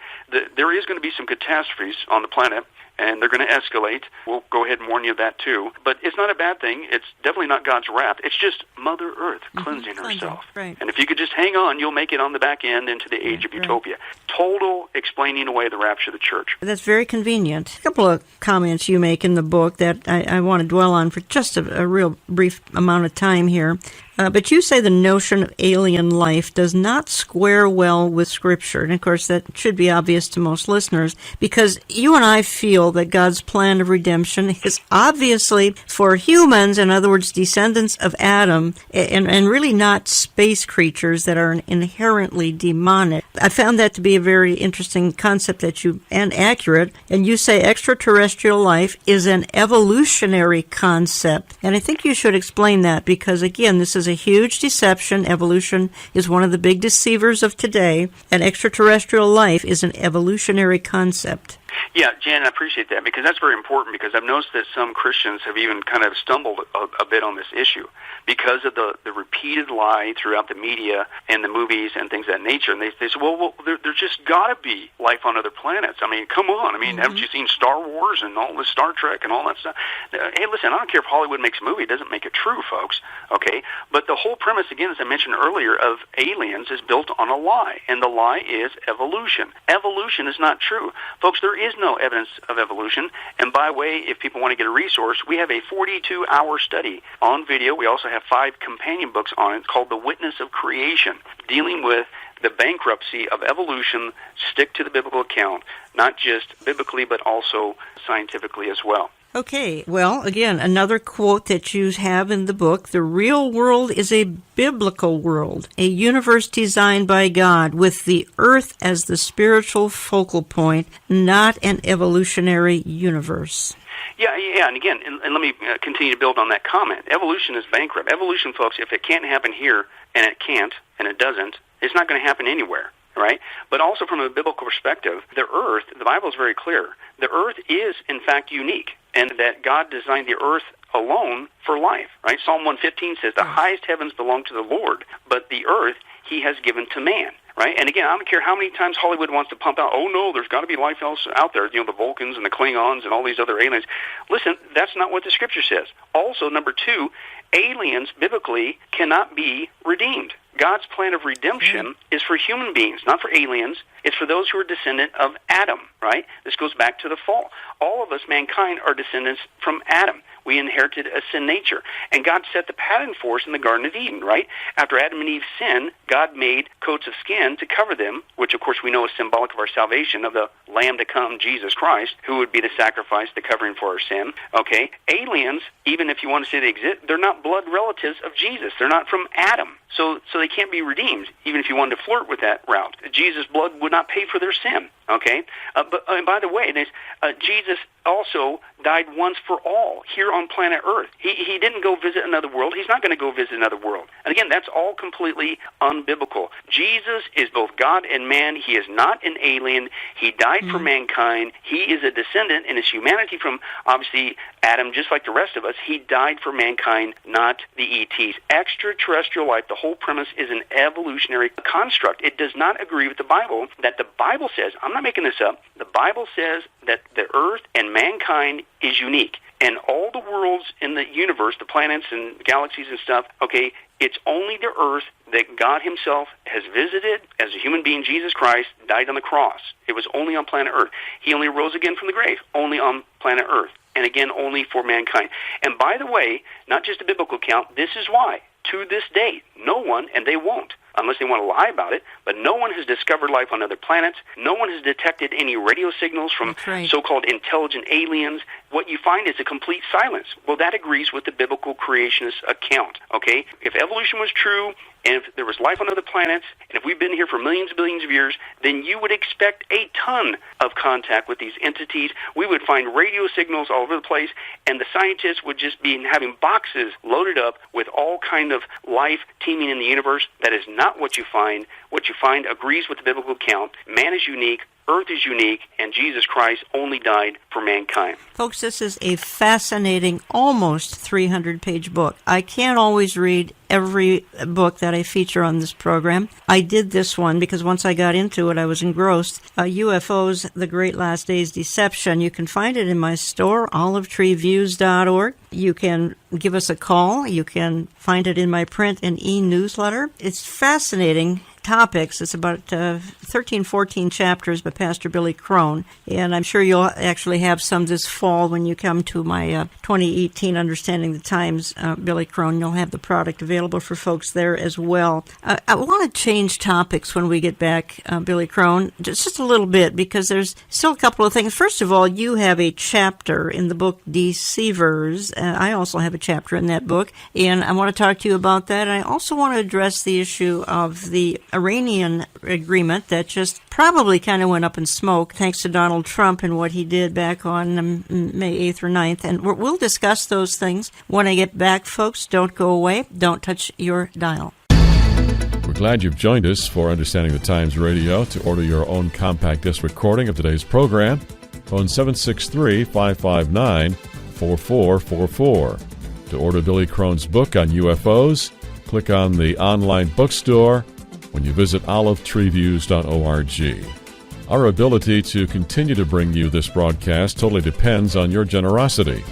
there is going to be some catastrophes on the planet, and they're going to escalate. We'll go ahead and warn you of that too. But it's not a bad thing. It's definitely not God's wrath. It's just Mother Earth cleansing herself. Right. And if you could just hang on, you'll make it on the back end into the age of utopia. Total explaining away the rapture of the church. That's very convenient. A couple of comments you make in the book that I want to dwell on for just a real brief amount of time here. But you say the notion of alien life does not square well with Scripture. And, of course, that should be obvious to most listeners, because you and I feel that God's plan of redemption is obviously for humans, in other words, descendants of Adam, and really not space creatures that are inherently demonic. I found that to be a very interesting concept and accurate. And you say extraterrestrial life is an evolutionary concept. And I think you should explain that, because, again, this is a huge deception. Evolution is one of the big deceivers of today, and extraterrestrial life is an evolutionary concept. Yeah, Jan, I appreciate that, because that's very important, because I've noticed that some Christians have even kind of stumbled a bit on this issue because of the repeated lie throughout the media and the movies and things of that nature. And they say, well, there's just got to be life on other planets. I mean, come on. I mean, haven't you seen Star Wars and all this Star Trek and all that stuff? Hey, listen, I don't care if Hollywood makes a movie. It doesn't make it true, folks, okay? But the whole premise, again, as I mentioned earlier, of aliens is built on a lie, and the lie is evolution. Evolution is not true. Folks, there is no evidence of evolution. And by the way, if people want to get a resource, we have a 42-hour study on video. We also have 5 companion books on it called The Witness of Creation, dealing with the bankruptcy of evolution. Stick to the biblical account, not just biblically, but also scientifically as well. Okay, well, again, another quote that you have in the book: the real world is a biblical world, a universe designed by God with the earth as the spiritual focal point, not an evolutionary universe. Yeah, and again, and let me continue to build on that comment. Evolution is bankrupt. Evolution, folks, if it can't happen here, and it can't, and it doesn't, it's not going to happen anywhere. Right? But also from a biblical perspective, the earth, the Bible is very clear, the earth is, in fact, unique, and that God designed the earth alone for life. Right? Psalm 115 says, the highest heavens belong to the Lord, but the earth he has given to man. Right? And again, I don't care how many times Hollywood wants to pump out, oh no, there's got to be life else out there, the Vulcans and the Klingons and all these other aliens. Listen, that's not what the Scripture says. Also, number 2, aliens, biblically, cannot be redeemed. God's plan of redemption is for human beings, not for aliens. It's for those who are descendant of Adam, right? This goes back to the fall. All of us, mankind, are descendants from Adam. We inherited a sin nature. And God set the pattern for us in the Garden of Eden, right? After Adam and Eve sinned, God made coats of skin to cover them, which, of course, we know is symbolic of our salvation, of the Lamb to come, Jesus Christ, who would be the sacrifice, the covering for our sin, okay? Aliens, even if you want to say they exist, they're not blood relatives of Jesus. They're not from Adam. So they can't be redeemed, even if you wanted to flirt with that route. Jesus' blood would not pay for their sin, okay? But by the way, Jesus also died once for all here on planet Earth. He didn't go visit another world. He's not going to go visit another world. And again, that's all completely unbiblical. Jesus is both God and man. He is not an alien. He died for mankind. He is a descendant in his humanity from, obviously, Adam, just like the rest of us. He died for mankind, not the ETs. Extraterrestrial life, the whole premise is an evolutionary construct. It does not agree with the Bible, that the Bible says, I'm not making this up, the Bible says that the earth and mankind is unique. And all the worlds in the universe, the planets and galaxies and stuff, okay, it's only the earth that God himself has visited as a human being. Jesus Christ died on the cross. It was only on planet Earth. He only rose again from the grave, only on planet Earth. And again, only for mankind. And by the way, not just a biblical account, this is why, to this day, no one, and they won't, unless they want to lie about it, but no one has discovered life on other planets. No one has detected any radio signals from so-called intelligent aliens. What you find is a complete silence. Well, that agrees with the biblical creationist account, okay? If evolution was true, and if there was life on other planets, and if we've been here for millions and billions of years, then you would expect a ton of contact with these entities. We would find radio signals all over the place, and the scientists would just be having boxes loaded up with all kind of life teeming in the universe. That is not what you find. What you find agrees with the biblical account. Man is unique. Earth is unique, and Jesus Christ only died for mankind. Folks, this is a fascinating, almost 300-page book. I can't always read every book that I feature on this program. I did this one because once I got into it, I was engrossed. UFOs, The Great Last Days Deception. You can find it in my store, olivetreeviews.org. You can give us a call. You can find it in my print and e-newsletter. It's fascinating topics. It's about 13, 14 chapters by Pastor Billy Crone, and I'm sure you'll actually have some this fall when you come to my 2018 Understanding the Times, Billy Crone. You'll have the product available for folks there as well. I want to change topics when we get back, Billy Crone, just a little bit, because there's still a couple of things. First of all, you have a chapter in the book Deceivers. I also have a chapter in that book, and I want to talk to you about that. And I also want to address the issue of the Iranian agreement that just probably kind of went up in smoke thanks to Donald Trump and what he did back on May 8th or 9th. And we'll discuss those things when I get back, folks. Don't go away. Don't touch your dial. We're glad you've joined us for Understanding the Times Radio. To order your own compact disc recording of today's program, Phone 763-559-4444. To order Billy Crone's book on UFOs, click on the online bookstore when you visit olivetreeviews.org. Our ability to continue to bring you this broadcast totally depends on your generosity.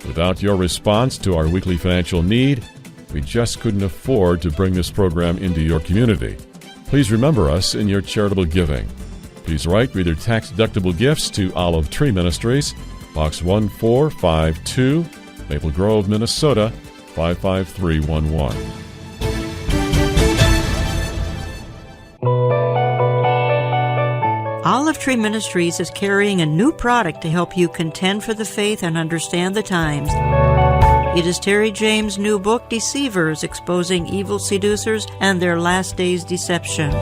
Without your response to our weekly financial need, we just couldn't afford to bring this program into your community. Please remember us in your charitable giving. Please write with your tax-deductible gifts to Olive Tree Ministries, Box 1452, Maple Grove, Minnesota, 55311. Olive Tree Ministries is carrying a new product to help you contend for the faith and understand the times. It is Terry James' new book, Deceivers, Exposing Evil Seducers and Their Last Days Deception.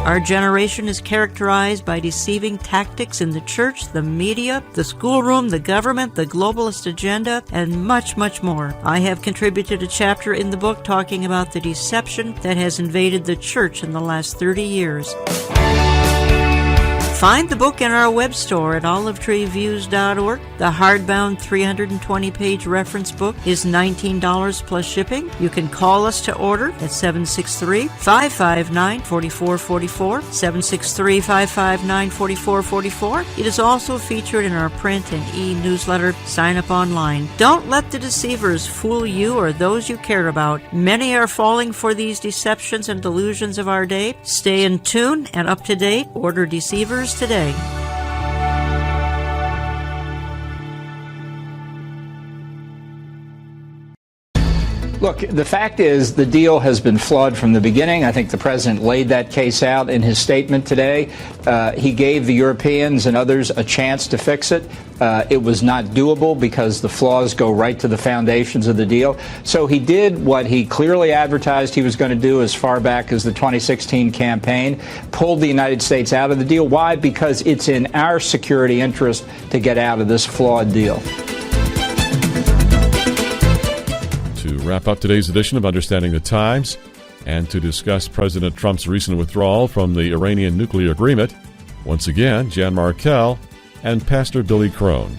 Our generation is characterized by deceiving tactics in the church, the media, the schoolroom, the government, the globalist agenda, and much, much more. I have contributed a chapter in the book talking about the deception that has invaded the church in the last 30 years. Find the book in our web store at olivetreeviews.org. The hardbound 320-page reference book is $19 plus shipping. You can call us to order at 763-559-4444, 763-559-4444. It is also featured in our print and e-newsletter. Sign up online. Don't let the deceivers fool you or those you care about. Many are falling for these deceptions and delusions of our day. Stay in tune and up to date. Order Deceivers today. Look, the fact is the deal has been flawed from the beginning. I think the president laid that case out in his statement today. He gave the Europeans and others a chance to fix it. It was not doable because the flaws go right to the foundations of the deal. So he did what he clearly advertised he was going to do as far back as the 2016 campaign, pulled the United States out of the deal. Why? Because it's in our security interest to get out of this flawed deal. To wrap up today's edition of Understanding the Times and to discuss President Trump's recent withdrawal from the Iranian nuclear agreement, once again, Jan Markell and Pastor Billy Crone.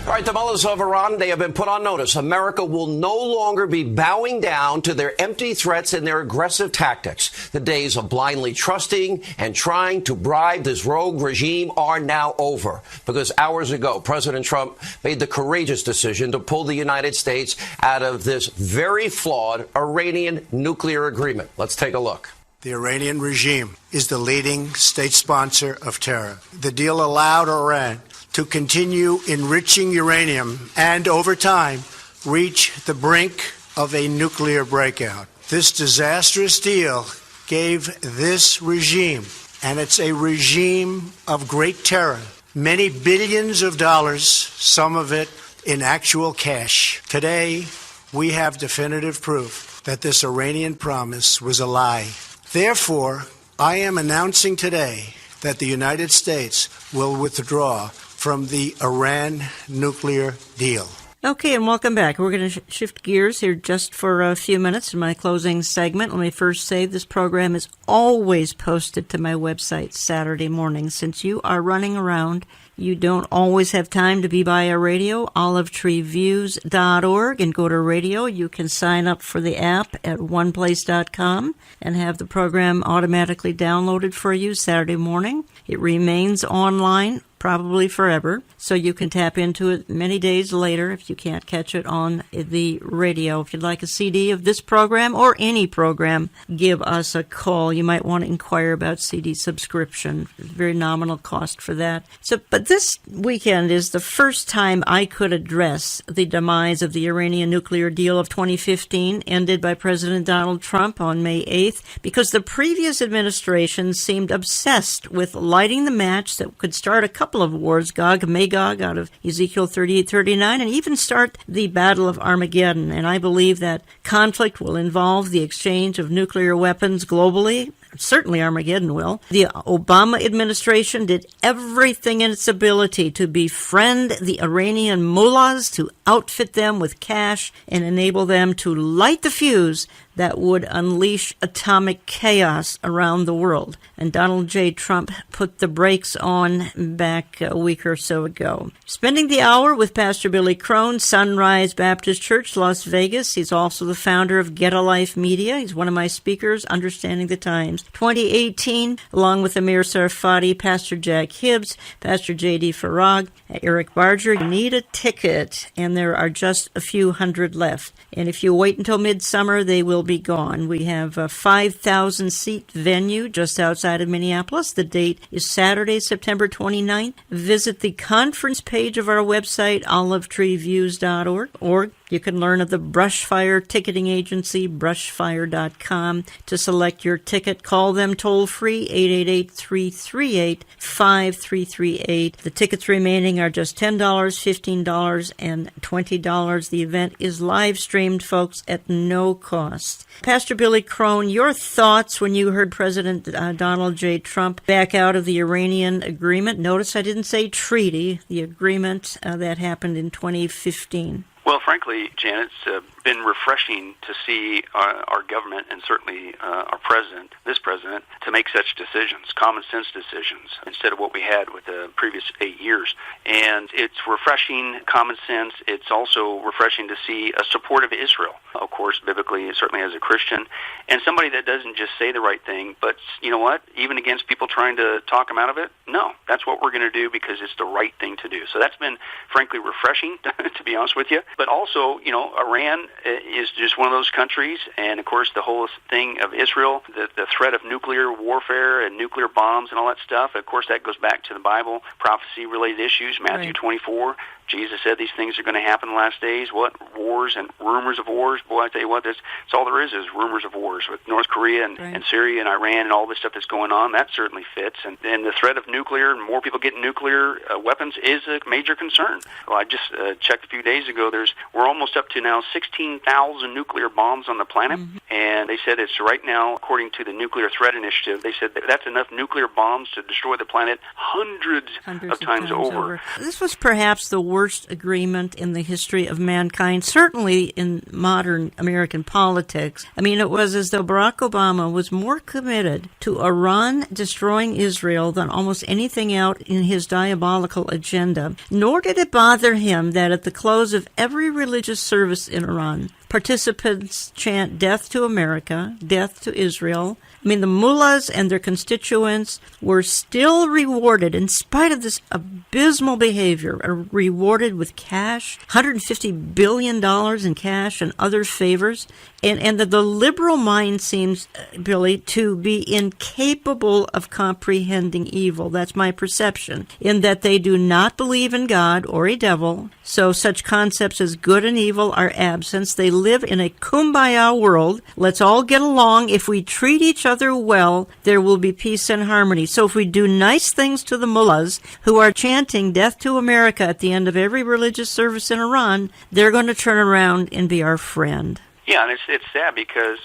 All right, the mullahs of Iran, they have been put on notice. America will no longer be bowing down to their empty threats and their aggressive tactics. The days of blindly trusting and trying to bribe this rogue regime are now over. Because hours ago, President Trump made the courageous decision to pull the United States out of this very flawed Iranian nuclear agreement. Let's take a look. The Iranian regime is the leading state sponsor of terror. The deal allowed Iran to continue enriching uranium and, over time, reach the brink of a nuclear breakout. This disastrous deal gave this regime, and it's a regime of great terror, many billions of dollars, some of it in actual cash. Today, we have definitive proof that this Iranian promise was a lie. Therefore, I am announcing today that the United States will withdraw from the Iran nuclear deal. Okay, and welcome back. We're going to shift gears here just for a few minutes in my closing segment. Let me first say this program is always posted to my website Saturday morning. Since you are running around, you don't always have time to be by a radio, olivetreeviews.org, and go to radio. You can sign up for the app at oneplace.com and have the program automatically downloaded for you Saturday morning. It remains online probably forever, so you can tap into it many days later if you can't catch it on the radio. If you'd like a CD of this program or any program, give us a call. You might want to inquire about CD subscription. Very nominal cost for that. But this weekend is the first time I could address the demise of the Iranian nuclear deal of 2015, ended by President Donald Trump on May 8th, because the previous administration seemed obsessed with lighting the match that could start a couple of wars, Gog and Magog out of Ezekiel 38:39, and even start the Battle of Armageddon. And I believe that conflict will involve the exchange of nuclear weapons globally. Certainly Armageddon will. The Obama administration did everything in its ability to befriend the Iranian mullahs, to outfit them with cash, and enable them to light the fuse that would unleash atomic chaos around the world. And Donald J. Trump put the brakes on back a week or so ago. Spending the hour with Pastor Billy Crone, Sunrise Baptist Church, Las Vegas. He's also the founder of Get a Life Media. He's one of my speakers, Understanding the Times 2018, along with Amir Sarfati, Pastor Jack Hibbs, Pastor J.D. Farag, Eric Barger. You need a ticket, and there are just a few hundred left. And if you wait until midsummer, they will be gone. We have a 5,000-seat venue just outside of Minneapolis. The date is Saturday, September 29th. Visit the conference page of our website, olivetreeviews.org, or you can learn of the Brushfire ticketing agency, brushfire.com, to select your ticket. Call them toll-free, 888-338-5338. The tickets remaining are just $10, $15, and $20. The event is live-streamed, folks, at no cost. Pastor Billy Crone, your thoughts when you heard President Donald J. Trump back out of the Iranian agreement? Notice I didn't say treaty, the agreement that happened in 2015. Well, frankly, Jan, it's been refreshing to see our government and certainly our president, this president, to make such decisions, common sense decisions, instead of what we had with the previous 8 years. And it's refreshing, common sense. It's also refreshing to see a support of Israel, of course, biblically, certainly as a Christian, and somebody that doesn't just say the right thing, but you know what, even against people trying to talk him out of it, no, that's what we're going to do because it's the right thing to do. So that's been, frankly, refreshing, to be honest with you. But also, you know, Iran is just one of those countries, and of course the whole thing of Israel, the threat of nuclear warfare and nuclear bombs and all that stuff, of course that goes back to the Bible, prophecy-related issues, Matthew 24. Jesus said these things are going to happen in the last days. What? Wars and rumors of wars. Boy, I tell you what, that's all there is rumors of wars with North Korea and Syria and Iran and all this stuff that's going on. That certainly fits. And the threat of nuclear and more people getting nuclear weapons is a major concern. Well, I just checked a few days ago. We're almost up to now 16,000 nuclear bombs on the planet. Mm-hmm. And they said it's right now, according to the Nuclear Threat Initiative, they said that's enough nuclear bombs to destroy the planet hundreds of times over. This was perhaps the worst agreement in the history of mankind, certainly in modern American politics. I mean, it was as though Barack Obama was more committed to Iran destroying Israel than almost anything out in his diabolical agenda. Nor did it bother him that at the close of every religious service in Iran, participants chant death to America, death to Israel. I mean, the mullahs and their constituents were still rewarded, in spite of this abysmal behavior, rewarded with cash, $150 billion in cash and other favors. And the liberal mind seems, Billy, to be incapable of comprehending evil. That's my perception, in that they do not believe in God or a devil. So such concepts as good and evil are absent. They live in a kumbaya world. Let's all get along. If we treat each other well, there will be peace and harmony. So if we do nice things to the mullahs who are chanting death to America at the end of every religious service in Iran, they're going to turn around and be our friend. Yeah, and it's sad because,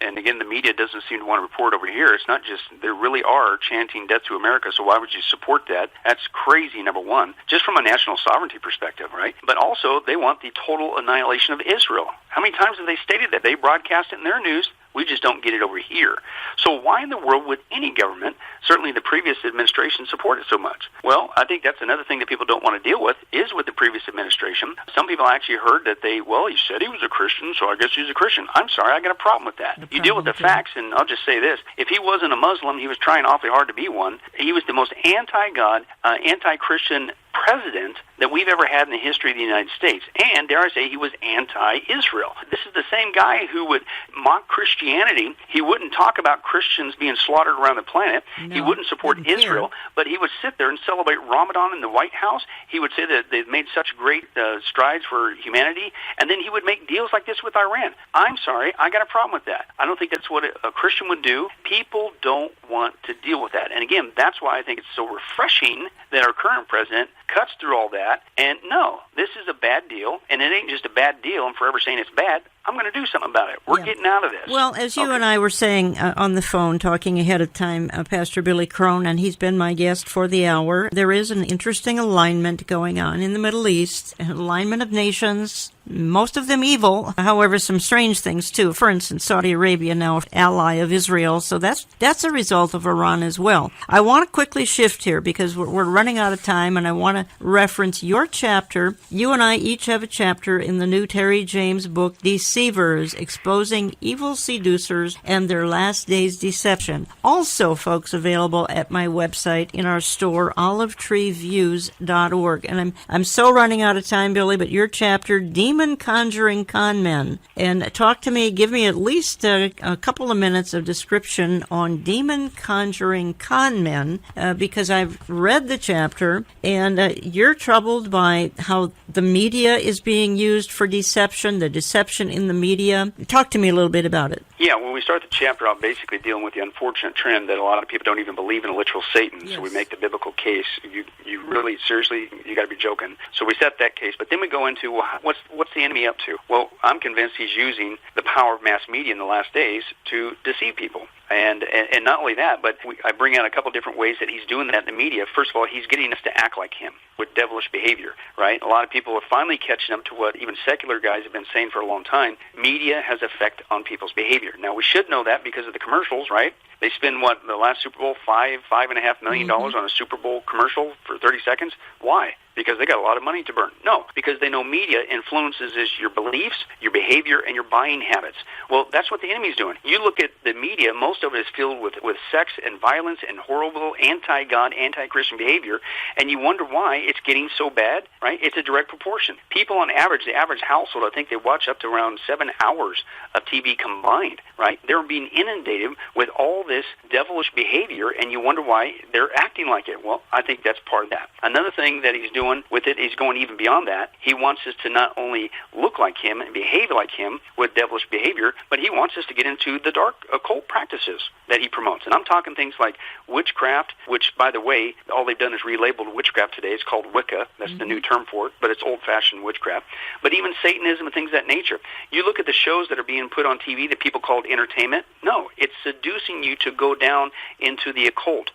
and again, the media doesn't seem to want to report over here. It's not just, they really are chanting death to America, so why would you support that? That's crazy, number one, just from a national sovereignty perspective, right? But also, they want the total annihilation of Israel. How many times have they stated that? They broadcast it in their news. We just don't get it over here. So why in the world would any government, certainly the previous administration, support it so much? Well, I think that's another thing that people don't want to deal with, is with the previous administration. Some people actually heard that he said he was a Christian, so I guess he's a Christian. I'm sorry, I got a problem with that. You deal with the facts, and I'll just say this. If he wasn't a Muslim, he was trying awfully hard to be one. He was the most anti-God, anti-Christian president that we've ever had in the history of the United States. And, dare I say, he was anti-Israel. This is the same guy who would mock Christianity. He wouldn't talk about Christians being slaughtered around the planet. No, he wouldn't support Israel, but he would sit there and celebrate Ramadan in the White House. He would say that they've made such great strides for humanity, and then he would make deals like this with Iran. I'm sorry, I got a problem with that. I don't think that's what a Christian would do. People don't want to deal with that. And again, that's why I think it's so refreshing that our current president cuts through all that, and no, this is a bad deal, and it ain't just a bad deal. I'm forever saying it's bad. I'm going to do something about it. We're getting out of this. Well, as you and I were saying on the phone, talking ahead of time, Pastor Billy Crone, and he's been my guest for the hour, there is an interesting alignment going on in the Middle East, an alignment of nations, most of them evil, however, some strange things too. For instance, Saudi Arabia now an ally of Israel, so that's a result of Iran as well. I want to quickly shift here because we're running out of time, and I want to reference your chapter. You and I each have a chapter in the new Terry James book, Deceivers, Exposing Evil Seducers and Their Last Days Deception. Also, folks, available at my website in our store, olivetreeviews.org. And I'm so running out of time, Billy, but your chapter, Demon Conjuring Con Men. And talk to me, give me at least a couple of minutes of description on Demon Conjuring Con Men, because I've read the chapter, and you're troubled by how the media is being used for deception, the deception in the media. Talk to me a little bit about it. Yeah, when we start the chapter out basically dealing with the unfortunate trend that a lot of people don't even believe in a literal Satan, yes. So we make the biblical case. You really, seriously, you got to be joking. So we set that case, but then we go into, well, what's the enemy up to? Well, I'm convinced he's using the power of mass media in the last days to deceive people. And not only that, but I bring out a couple different ways that he's doing that in the media. First of all, he's getting us to act like him with devilish behavior, right? A lot of people are finally catching up to what even secular guys have been saying for a long time. Media has effect on people's behavior. Now, we should know that because of the commercials, right? They spend, the last Super Bowl, $5.5 million on a Super Bowl commercial for 30 seconds. Why? Because they got a lot of money to burn. No, because they know media influences your beliefs, your behavior, and your buying habits. Well, that's what the enemy's doing. You look at the media, most of it is filled with sex and violence and horrible anti-God, anti-Christian behavior, and you wonder why it's getting so bad, right? It's a direct proportion. People on average, the average household, I think they watch up to around 7 hours of TV combined, right? They're being inundated with all this devilish behavior, and you wonder why they're acting like it. Well, I think that's part of that. Another thing that he's doing with it, he's going even beyond that. He wants us to not only look like him and behave like him with devilish behavior, but he wants us to get into the dark occult practices that he promotes. And I'm talking things like witchcraft, which, by the way, all they've done is relabeled witchcraft today. It's called Wicca. That's the new term for it, but it's old-fashioned witchcraft. But even Satanism and things of that nature. You look at the shows that are being put on TV that people called entertainment. No, it's seducing you to go down into the occult.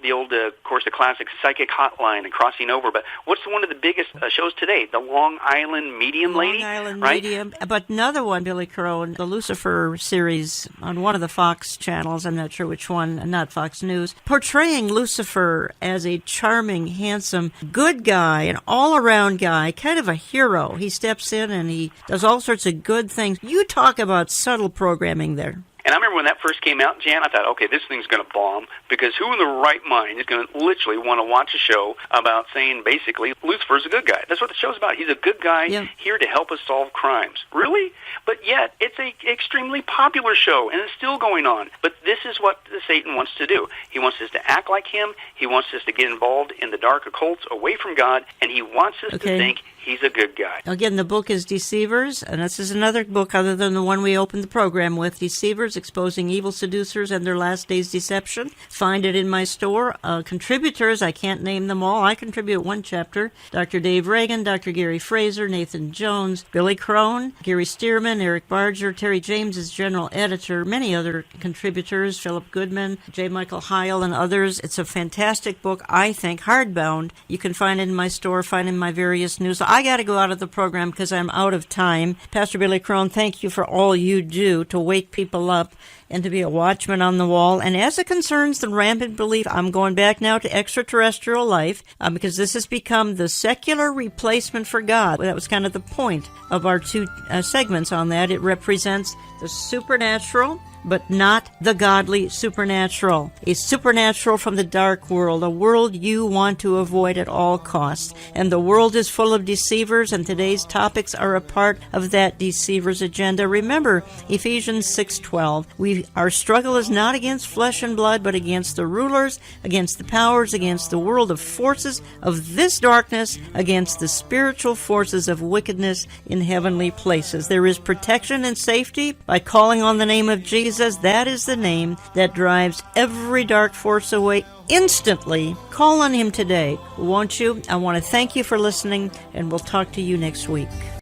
The old, of course, the classic Psychic Hotline and Crossing Over. But what's one of the biggest shows today? The Long Island Medium Lady, Long Island right? Medium. But another one, Billy Crone, the Lucifer series on one of the Fox channels, I'm not sure which one, not Fox News, portraying Lucifer as a charming, handsome, good guy, an all-around guy, kind of a hero. He steps in and he does all sorts of good things. You talk about subtle programming there. And I remember when that first came out, Jan, I thought, okay, this thing's going to bomb, because who in the right mind is going to literally want to watch a show about saying, basically, Lucifer's a good guy? That's what the show's about. He's a good guy here to help us solve crimes. Really? But yet, it's an extremely popular show, and it's still going on. But this is what Satan wants to do. He wants us to act like him. He wants us to get involved in the dark occults away from God, and he wants us to think he's a good guy. Again, the book is Deceivers, and this is another book other than the one we opened the program with, Deceivers, Exposing Evil Seducers and Their Last Days Deception. Find it in my store. Contributors, I can't name them all. I contribute one chapter. Dr. Dave Reagan, Dr. Gary Fraser, Nathan Jones, Billy Crone, Gary Stearman, Eric Barger, Terry James is general editor, many other contributors, Philip Goodman, J. Michael Heil, and others. It's a fantastic book, I think, hardbound. You can find it in my store, find it in my various news. I got to go out of the program because I'm out of time. Pastor Billy Crone, thank you for all you do to wake people up and to be a watchman on the wall. And as it concerns the rampant belief, I'm going back now to extraterrestrial life because this has become the secular replacement for God. That was kind of the point of our two segments on that. It represents the supernatural, but not the godly supernatural. A supernatural from the dark world, a world you want to avoid at all costs. And the world is full of deceivers, and today's topics are a part of that deceiver's agenda. Remember, Ephesians 6:12, our struggle is not against flesh and blood, but against the rulers, against the powers, against the world of forces of this darkness, against the spiritual forces of wickedness in heavenly places. There is protection and safety by calling on the name of Jesus. That is the name that drives every dark force away instantly. Call on him today, won't you? I want to thank you for listening, and we'll talk to you next week.